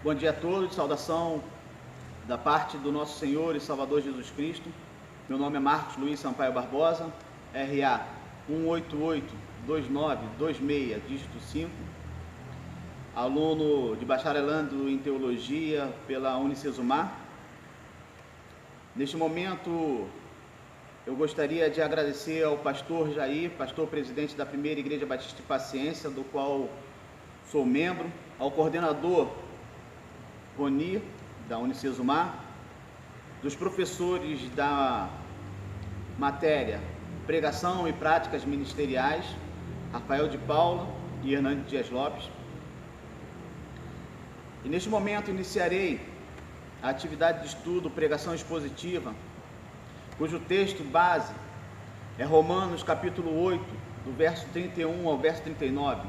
Bom dia a todos, saudação da parte do nosso Senhor e Salvador Jesus Cristo. Meu nome é Marcos Luiz Sampaio Barbosa, RA 1882926, dígito 5, aluno de bacharelando em Teologia pela Unicesumar. Neste momento, eu gostaria de agradecer ao pastor Jair, pastor presidente da Primeira Igreja Batista de Paciência, do qual sou membro, ao coordenador Roni, da Unicesumar, dos professores da matéria Pregação e Práticas Ministeriais, Rafael de Paula e Hernandes Dias Lopes. E neste momento iniciarei a atividade de estudo Pregação Expositiva, cujo texto base é Romanos capítulo 8, do verso 31 ao verso 39,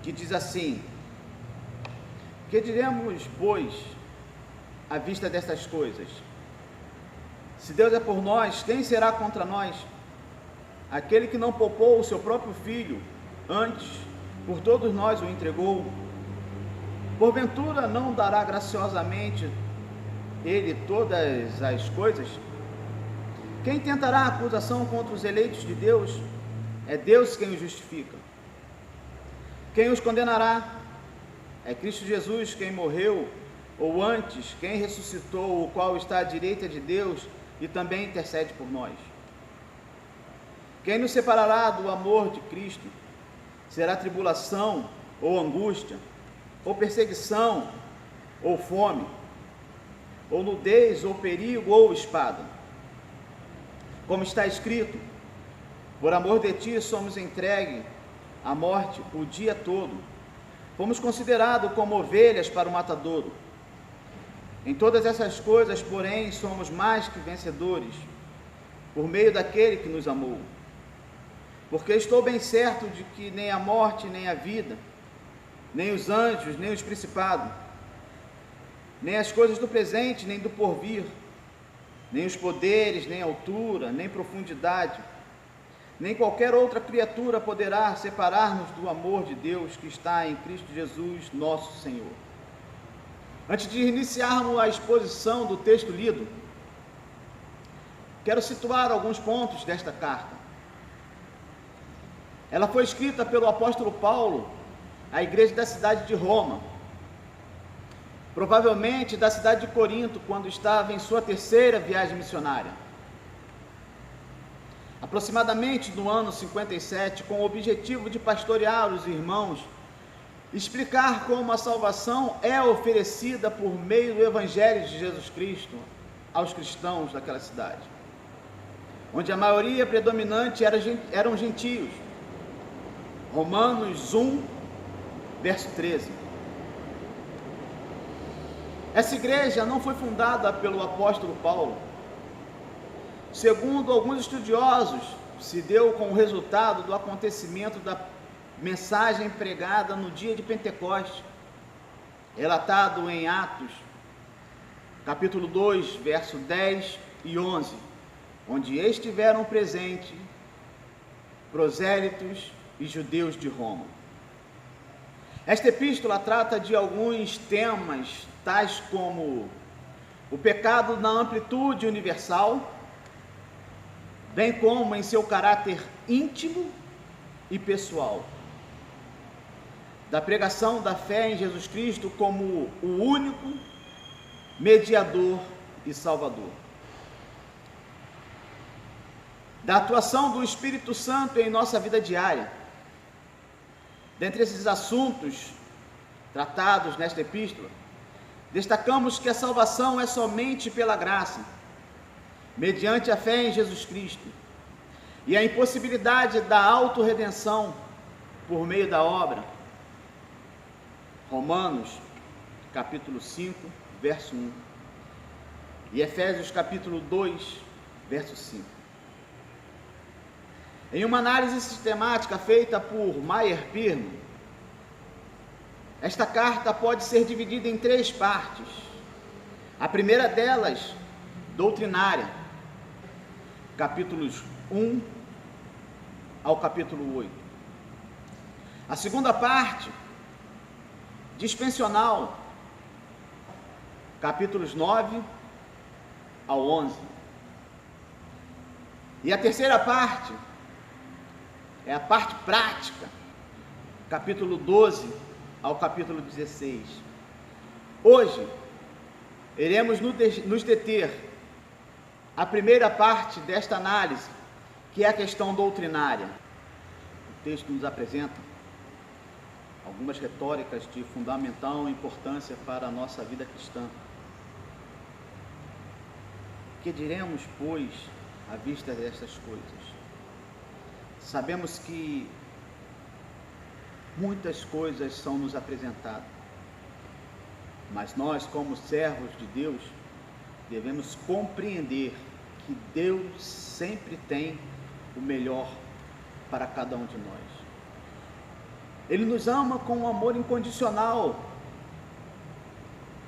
que diz assim: que diremos, pois, à vista destas coisas? Se Deus é por nós, quem será contra nós? Aquele que não poupou o seu próprio filho, antes por todos nós o entregou, porventura não dará graciosamente ele todas as coisas? Quem tentará acusação contra os eleitos de Deus? É Deus quem os justifica. Quem os condenará? É Cristo Jesus quem morreu, ou antes, quem ressuscitou, o qual está à direita de Deus e também intercede por nós. Quem nos separará do amor de Cristo? Será tribulação, ou angústia, ou perseguição, ou fome, ou nudez, ou perigo, ou espada? Como está escrito: por amor de ti somos entregues à morte o dia todo. Fomos considerados como ovelhas para o matadouro. Em todas essas coisas, porém, somos mais que vencedores, por meio daquele que nos amou. Porque estou bem certo de que nem a morte, nem a vida, nem os anjos, nem os principados, nem as coisas do presente, nem do porvir, nem os poderes, nem altura, nem profundidade, nem qualquer outra criatura poderá separar-nos do amor de Deus que está em Cristo Jesus, nosso Senhor. Antes de iniciarmos a exposição do texto lido, quero situar alguns pontos desta carta. Ela foi escrita pelo apóstolo Paulo à igreja da cidade de Roma, provavelmente da cidade de Corinto, quando estava em sua terceira viagem missionária. Aproximadamente no ano 57, com o objetivo de pastorear os irmãos, explicar como a salvação é oferecida por meio do Evangelho de Jesus Cristo aos cristãos daquela cidade, onde a maioria predominante eram gentios. Romanos 1, verso 13. Essa igreja não foi fundada pelo apóstolo Paulo. Segundo alguns estudiosos, se deu com o resultado do acontecimento da mensagem pregada no dia de Pentecostes, relatado em Atos, capítulo 2, verso 10 e 11, onde estiveram presentes prosélitos e judeus de Roma. Esta epístola trata de alguns temas, tais como o pecado na amplitude universal, bem como em seu caráter íntimo e pessoal, da pregação da fé em Jesus Cristo como o único mediador e salvador, da atuação do Espírito Santo em nossa vida diária. Dentre esses assuntos tratados nesta epístola, destacamos que a salvação é somente pela graça, mediante a fé em Jesus Cristo, e a impossibilidade da autorredenção por meio da obra. Romanos, capítulo 5, verso 1, e Efésios, capítulo 2, verso 5. Em uma análise sistemática feita por Meyer Pirno, esta carta pode ser dividida em 3 partes. A primeira delas, doutrinária, capítulos 1 ao capítulo 8. A segunda parte, dispensional, capítulos 9 ao 11. E a terceira parte é a parte prática, capítulo 12 ao capítulo 16. Hoje, iremos nos deter à primeira parte desta análise, que é a questão doutrinária. O texto nos apresenta algumas retóricas de fundamental importância para a nossa vida cristã. Que diremos, pois, à vista destas coisas? Sabemos que muitas coisas são nos apresentadas, mas nós, como servos de Deus, devemos compreender que Deus sempre tem o melhor para cada um de nós. Ele nos ama com um amor incondicional,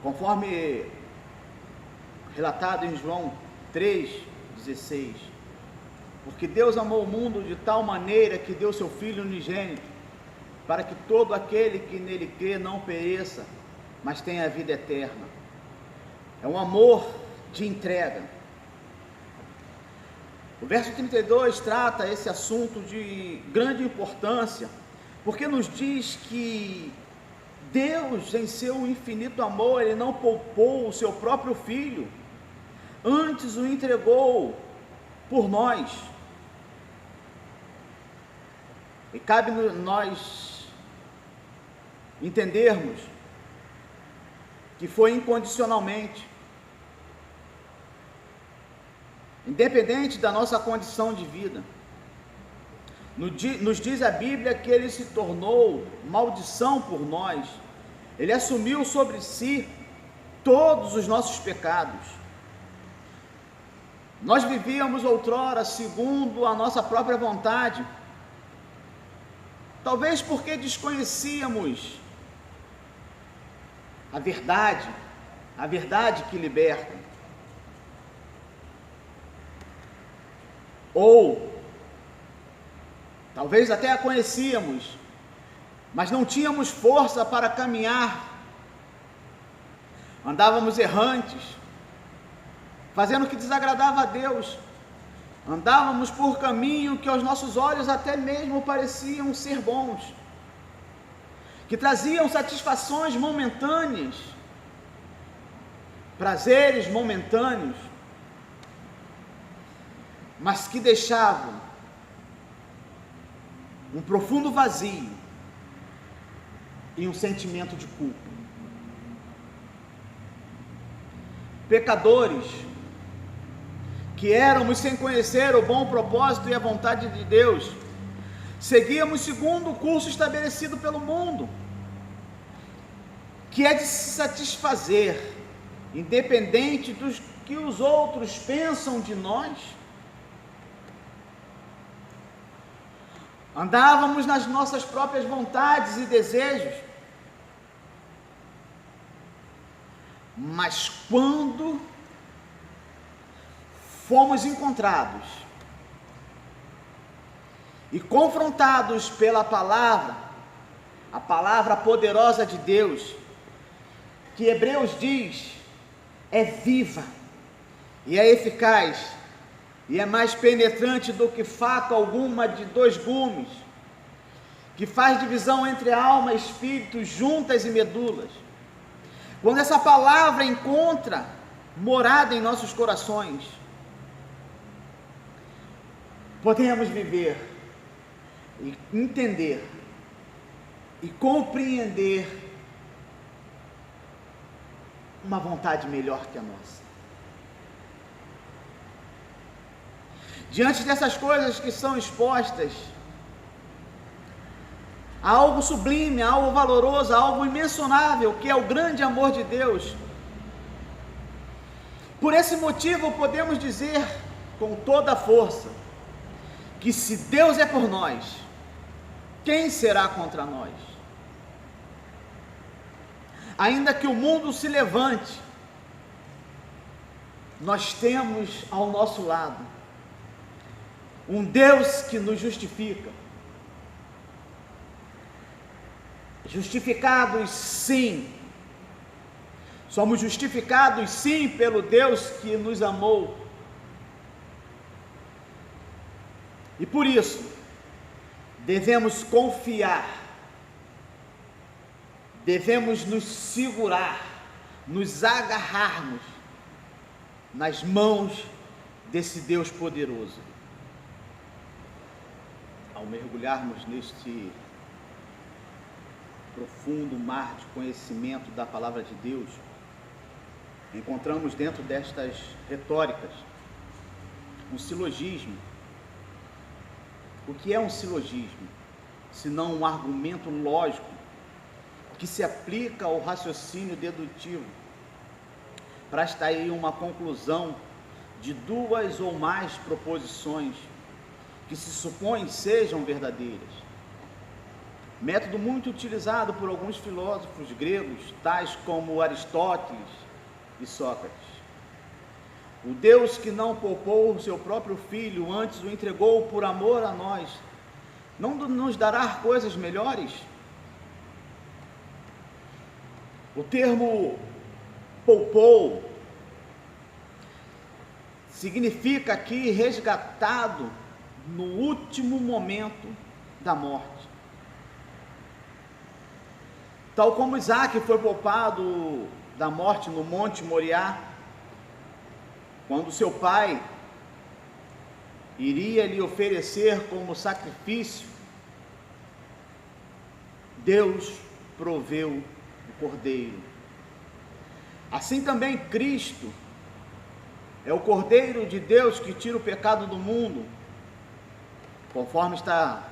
conforme relatado em João 3,16. Porque Deus amou o mundo de tal maneira que deu seu Filho unigênito, para que todo aquele que nele crê não pereça, mas tenha a vida eterna. É um amor de entrega. O verso 32 trata esse assunto de grande importância, porque nos diz que Deus, em seu infinito amor, Ele não poupou o seu próprio Filho, antes o entregou por nós. E cabe nós entendermos que foi incondicionalmente, independente da nossa condição de vida. Nos diz a Bíblia que Ele se tornou maldição por nós. Ele assumiu sobre si todos os nossos pecados. Nós vivíamos outrora segundo a nossa própria vontade, talvez porque desconhecíamos a verdade que liberta. Ou talvez até a conhecíamos, mas não tínhamos força para caminhar. Andávamos errantes, fazendo o que desagradava a Deus. Andávamos por caminho que aos nossos olhos até mesmo pareciam ser bons, que traziam satisfações momentâneas, prazeres momentâneos, mas que deixavam um profundo vazio e um sentimento de culpa. Pecadores que éramos sem conhecer o bom propósito e a vontade de Deus, seguíamos segundo o curso estabelecido pelo mundo, que é de se satisfazer, independente dos que os outros pensam de nós. Andávamos nas nossas próprias vontades e desejos, mas quando fomos encontrados e confrontados pela palavra, a palavra poderosa de Deus, que Hebreus diz, é viva e é eficaz, e é mais penetrante do que faca alguma de 2 gumes, que faz divisão entre alma e espírito, juntas e medulas. Quando essa palavra encontra morada em nossos corações, podemos viver e entender e compreender uma vontade melhor que a nossa. Diante dessas coisas que são expostas, há algo sublime, há algo valoroso, há algo imensurável, que é o grande amor de Deus. Por esse motivo, podemos dizer com toda a força, que se Deus é por nós, quem será contra nós? Ainda que o mundo se levante, nós temos ao nosso lado um Deus que nos justifica. Justificados sim. Somos justificados sim pelo Deus que nos amou. E por isso, devemos confiar, devemos nos segurar, nos agarrarmos nas mãos desse Deus poderoso. Ao mergulharmos neste profundo mar de conhecimento da palavra de Deus, encontramos dentro destas retóricas um silogismo. O que é um silogismo? Senão um argumento lógico que se aplica ao raciocínio dedutivo para extrair uma conclusão de duas ou mais proposições que se supõem sejam verdadeiras. Método muito utilizado por alguns filósofos gregos, tais como Aristóteles e Sócrates. O Deus que não poupou o seu próprio filho, antes o entregou por amor a nós, não nos dará coisas melhores? O termo poupou significa aqui resgatado no último momento da morte. Tal como Isaac foi poupado da morte no Monte Moriá, quando seu pai iria lhe oferecer como sacrifício, Deus proveu o cordeiro. Assim também Cristo é o Cordeiro de Deus que tira o pecado do mundo, conforme está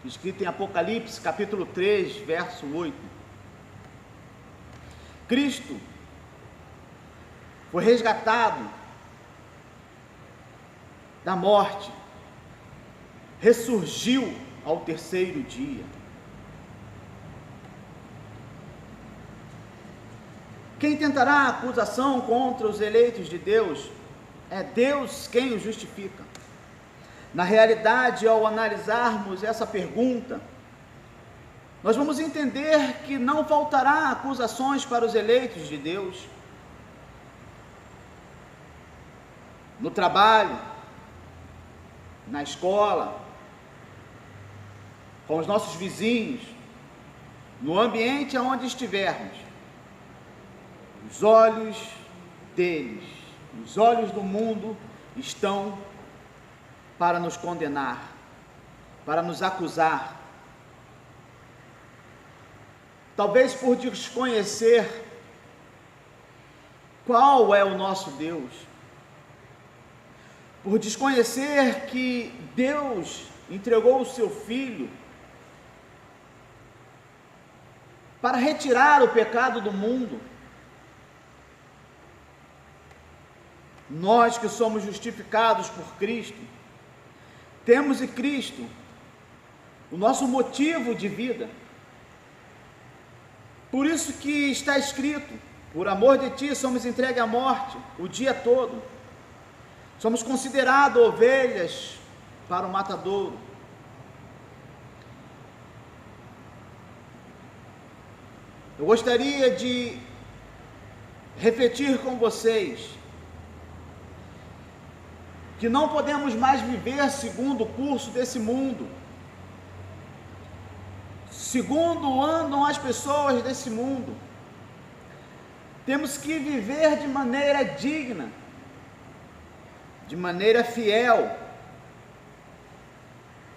escrito em Apocalipse, capítulo 3, verso 8. Cristo foi resgatado da morte, ressurgiu ao terceiro dia. Quem tentará acusação contra os eleitos de Deus? É Deus quem os justifica. Na realidade, ao analisarmos essa pergunta, nós vamos entender que não faltará acusações para os eleitos de Deus. No trabalho, na escola, com os nossos vizinhos, no ambiente aonde estivermos, os olhos deles, os olhos do mundo estão para nos condenar, para nos acusar. Talvez por desconhecer qual é o nosso Deus, por desconhecer que Deus entregou o seu Filho para retirar o pecado do mundo. Nós que somos justificados por Cristo, temos em Cristo o nosso motivo de vida. Por isso que está escrito: por amor de ti somos entregues à morte o dia todo. Somos considerados ovelhas para o matadouro. Eu gostaria de refletir com vocês que não podemos mais viver segundo o curso desse mundo, segundo andam as pessoas desse mundo. Temos que viver de maneira digna, de maneira fiel,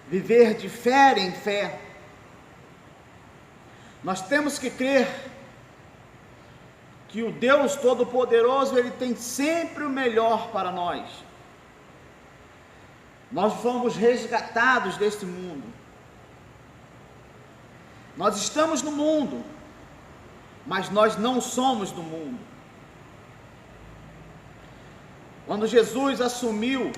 viver de fé em fé. Nós temos que crer que o Deus Todo-Poderoso, Ele tem sempre o melhor para nós. Nós fomos resgatados deste mundo. Nós estamos no mundo, mas nós não somos do mundo. Quando Jesus assumiu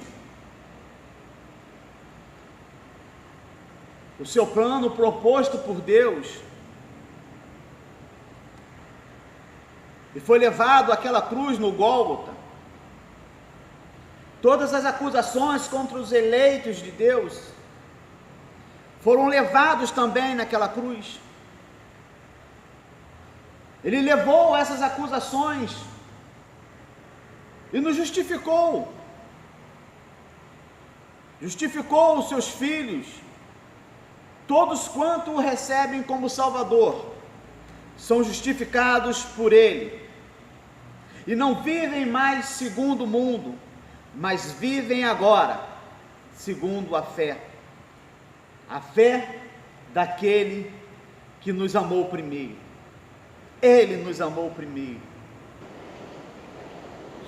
o seu plano proposto por Deus e foi levado àquela cruz no Gólgota, todas as acusações contra os eleitos de Deus foram levados também naquela cruz. Ele levou essas acusações e nos justificou. Justificou os seus filhos, todos quanto o recebem como Salvador, são justificados por Ele, e não vivem mais segundo o mundo, mas vivem agora segundo a fé daquele que nos amou primeiro. Ele nos amou primeiro.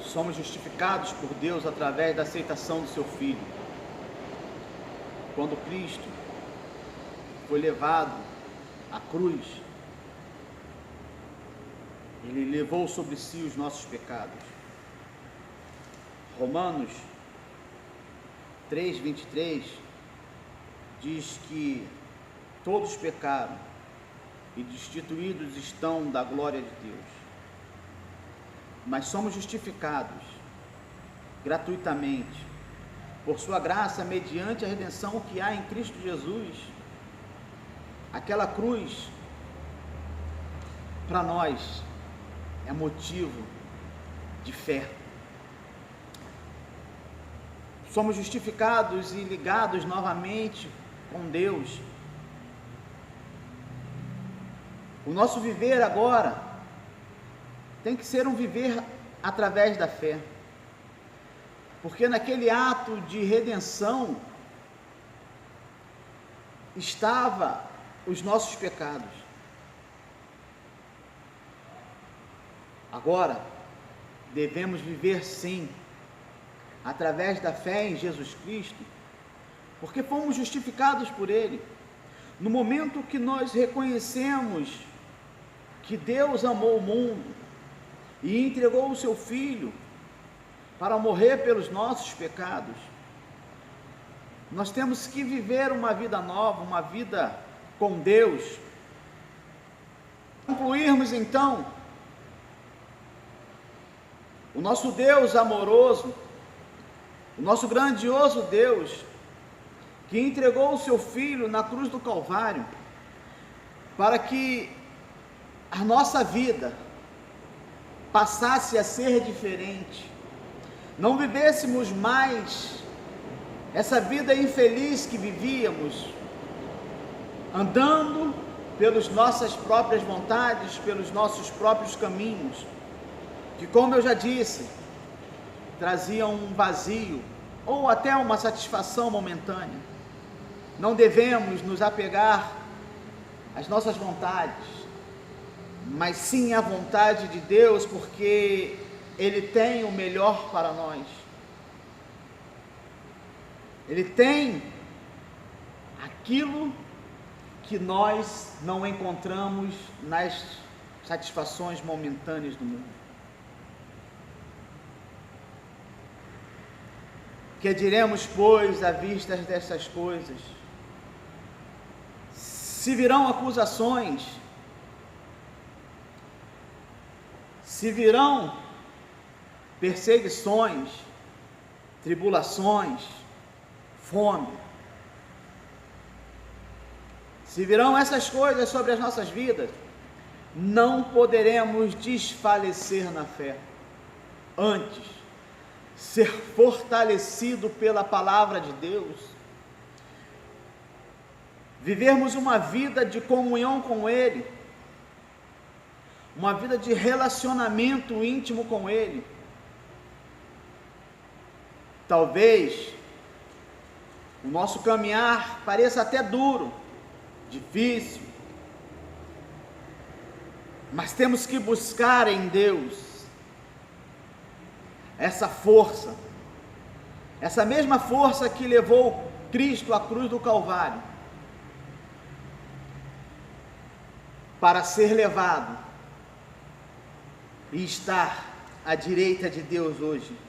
Somos justificados por Deus através da aceitação do seu Filho. Quando Cristo foi levado à cruz, Ele levou sobre si os nossos pecados. Romanos 3:23 diz que todos pecaram e destituídos estão da glória de Deus. Mas somos justificados gratuitamente por sua graça, mediante a redenção que há em Cristo Jesus. Aquela cruz, para nós, é motivo de fé. Somos justificados e ligados novamente com Deus. O nosso viver agora tem que ser um viver através da fé. Porque naquele ato de redenção estava os nossos pecados. Agora devemos viver sim através da fé em Jesus Cristo, porque fomos justificados por Ele. No momento que nós reconhecemos que Deus amou o mundo e entregou o seu Filho para morrer pelos nossos pecados, nós temos que viver uma vida nova, uma vida com Deus. Concluirmos então, o nosso Deus amoroso, o nosso grandioso Deus, que entregou o seu Filho na cruz do Calvário, para que a nossa vida passasse a ser diferente, não vivêssemos mais essa vida infeliz que vivíamos, andando pelas nossas próprias vontades, pelos nossos próprios caminhos, que, como eu já disse, traziam um vazio ou até uma satisfação momentânea. Não devemos nos apegar às nossas vontades, mas sim à vontade de Deus, porque Ele tem o melhor para nós. Ele tem aquilo que nós não encontramos nas satisfações momentâneas do mundo. Que diremos, pois, à vista dessas coisas? Se virão acusações, se virão perseguições, tribulações, fome, se virão essas coisas sobre as nossas vidas, não poderemos desfalecer na fé. Antes, ser fortalecido pela palavra de Deus, vivermos uma vida de comunhão com Ele, uma vida de relacionamento íntimo com Ele. Talvez o nosso caminhar pareça até duro, difícil, mas temos que buscar em Deus essa força, essa mesma força que levou Cristo à cruz do Calvário, para ser levado e estar à direita de Deus hoje.